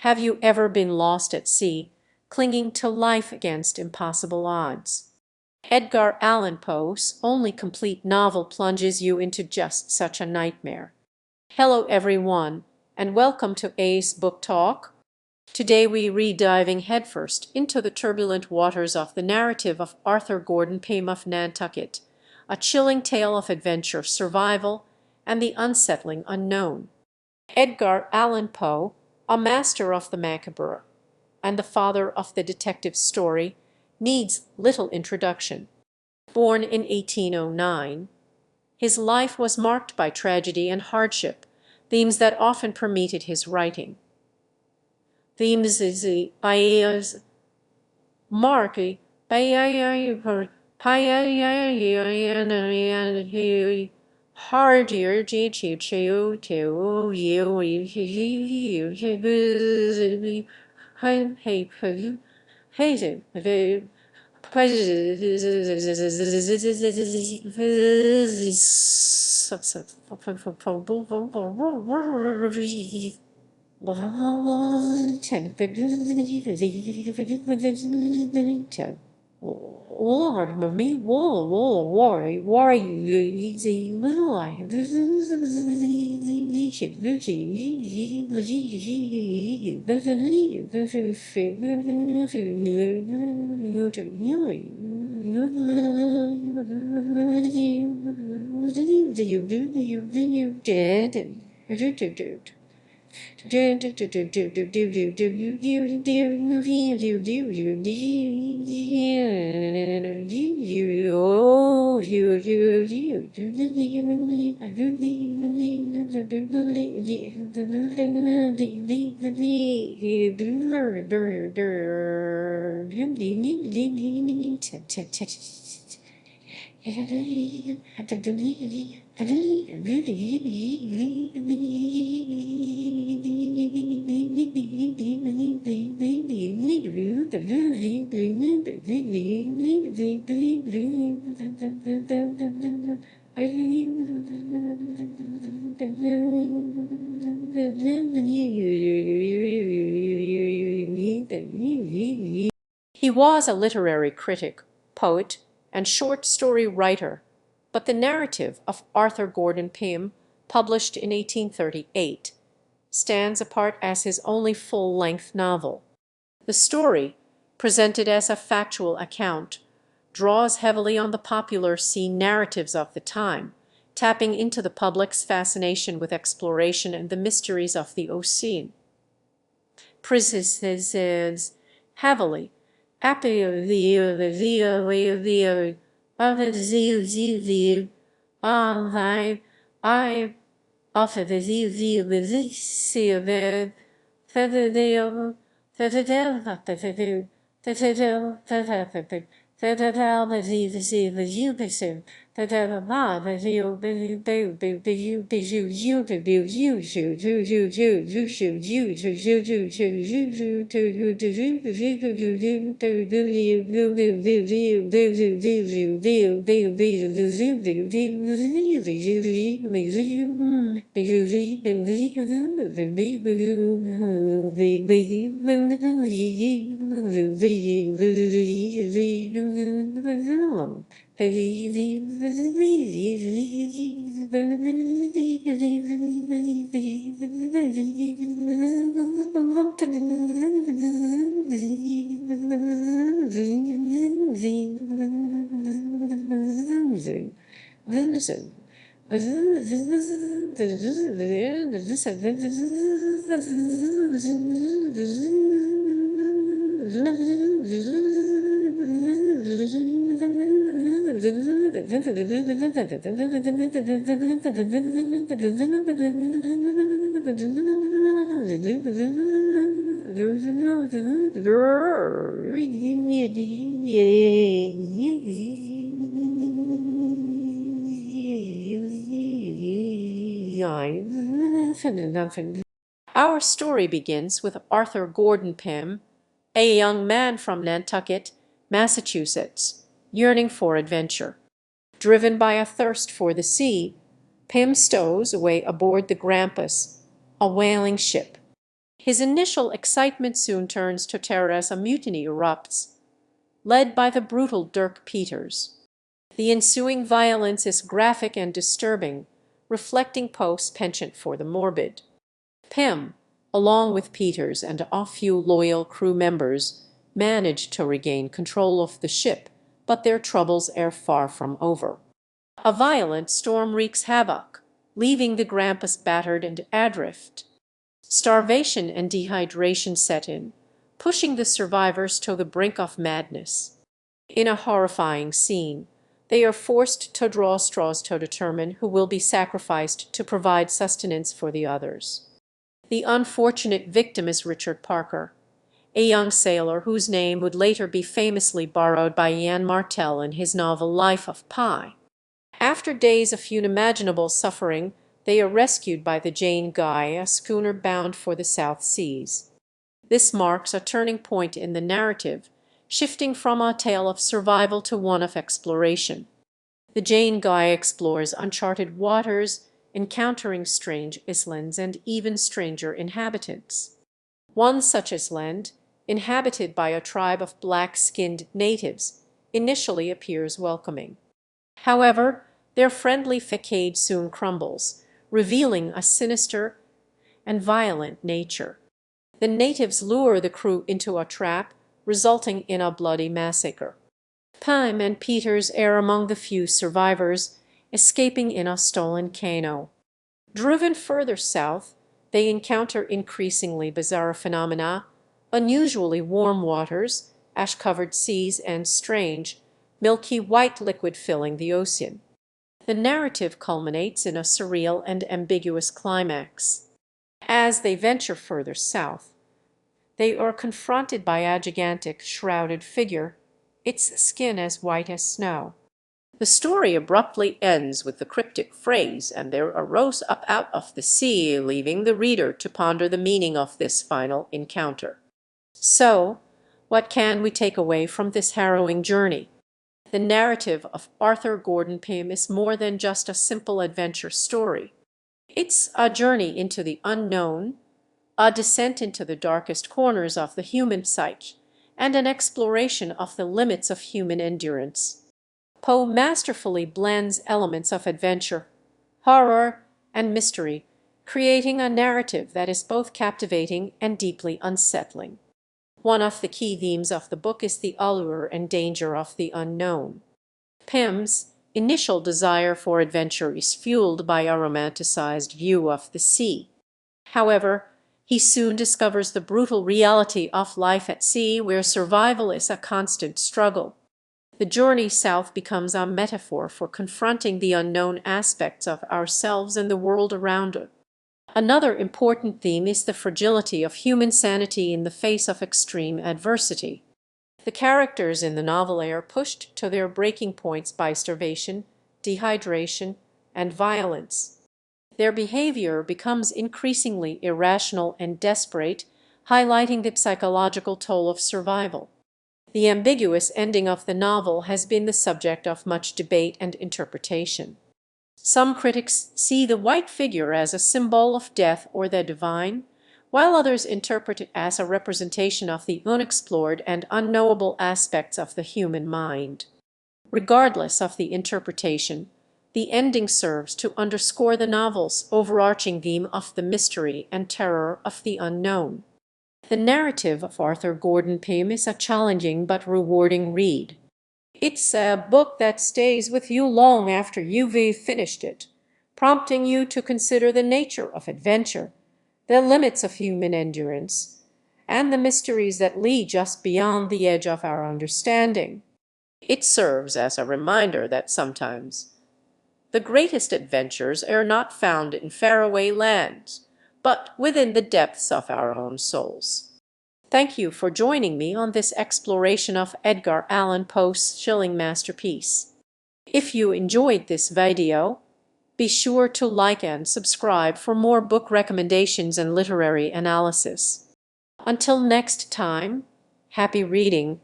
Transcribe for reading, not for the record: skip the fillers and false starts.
Have you ever been lost at sea, clinging to life against impossible odds? Edgar Allan Poe's only complete novel plunges you into just such a nightmare. Hello everyone, and welcome to A's Book Talk. Today we read diving headfirst into the turbulent waters of the narrative of Arthur Gordon Pym of Nantucket, a chilling tale of adventure, survival, and the unsettling unknown. Edgar Allan Poe, a master of the macabre and the father of the detective story, needs little introduction. Born in 1809, his life was marked by tragedy and hardship, themes that often permeated his writing. Themes marked by harder Lord, me, war, easy little life. He was a literary critic, poet, and short story writer, but the narrative of Arthur Gordon Pym, published in 1838, stands apart as his only full-length novel. The story, presented as a factual account, draws heavily on the popular sea narratives of the time, tapping into the public's fascination with exploration and the mysteries of the ocean. Presents heavily I offer Our story begins with Arthur Gordon Pym, a young man from Nantucket, Massachusetts, yearning for adventure. Driven by a thirst for the sea, Pym stows away aboard the Grampus, a whaling ship. His initial excitement soon turns to terror as a mutiny erupts, led by the brutal Dirk Peters. The ensuing violence is graphic and disturbing, reflecting Poe's penchant for the morbid. Pym, along with Peters and a few loyal crew members, manage to regain control of the ship, but their troubles are far from over. A violent storm wreaks havoc, leaving the Grampus battered and adrift. Starvation and dehydration set in, pushing the survivors to the brink of madness. In a horrifying scene, they are forced to draw straws to determine who will be sacrificed to provide sustenance for the others. The unfortunate victim is Richard Parker, a young sailor whose name would later be famously borrowed by Ian Martel in his novel Life of Pi. After days of unimaginable suffering, they are rescued by the Jane Guy, a schooner bound for the South Seas. This marks a turning point in the narrative, shifting from a tale of survival to one of exploration. The Jane Guy explores uncharted waters, encountering strange islands and even stranger inhabitants. One such island, inhabited by a tribe of black-skinned natives, initially appears welcoming. However, their friendly facade soon crumbles, revealing a sinister and violent nature. The natives lure the crew into a trap, resulting in a bloody massacre. Pym and Peters are among the few survivors, escaping in a stolen canoe. Driven further south, they encounter increasingly bizarre phenomena, unusually warm waters, ash-covered seas, and strange, milky white liquid filling the ocean. The narrative culminates in a surreal and ambiguous climax. As they venture further south, they are confronted by a gigantic shrouded figure, its skin as white as snow. The story abruptly ends with the cryptic phrase, "and there arose up out of the sea," leaving the reader to ponder the meaning of this final encounter. So, what can we take away from this harrowing journey? The narrative of Arthur Gordon Pym is more than just a simple adventure story. It's a journey into the unknown, a descent into the darkest corners of the human psyche, and an exploration of the limits of human endurance. Poe masterfully blends elements of adventure, horror, and mystery, creating a narrative that is both captivating and deeply unsettling. One of the key themes of the book is the allure and danger of the unknown. Pym's initial desire for adventure is fueled by a romanticized view of the sea. However, he soon discovers the brutal reality of life at sea, where survival is a constant struggle. The journey south becomes a metaphor for confronting the unknown aspects of ourselves and the world around us. Another important theme is the fragility of human sanity in the face of extreme adversity. The characters in the novel are pushed to their breaking points by starvation, dehydration, and violence. Their behavior becomes increasingly irrational and desperate, highlighting the psychological toll of survival. The ambiguous ending of the novel has been the subject of much debate and interpretation. Some critics see the white figure as a symbol of death or the divine, while others interpret it as a representation of the unexplored and unknowable aspects of the human mind. Regardless of the interpretation, the ending serves to underscore the novel's overarching theme of the mystery and terror of the unknown. The narrative of Arthur Gordon Pym is a challenging but rewarding read. It's a book that stays with you long after you've finished it, prompting you to consider the nature of adventure, the limits of human endurance, and the mysteries that lie just beyond the edge of our understanding. It serves as a reminder that sometimes the greatest adventures are not found in faraway lands, but within the depths of our own souls. Thank you for joining me on this exploration of Edgar Allan Poe's chilling masterpiece. If you enjoyed this video, be sure to like and subscribe for more book recommendations and literary analysis. Until next time, happy reading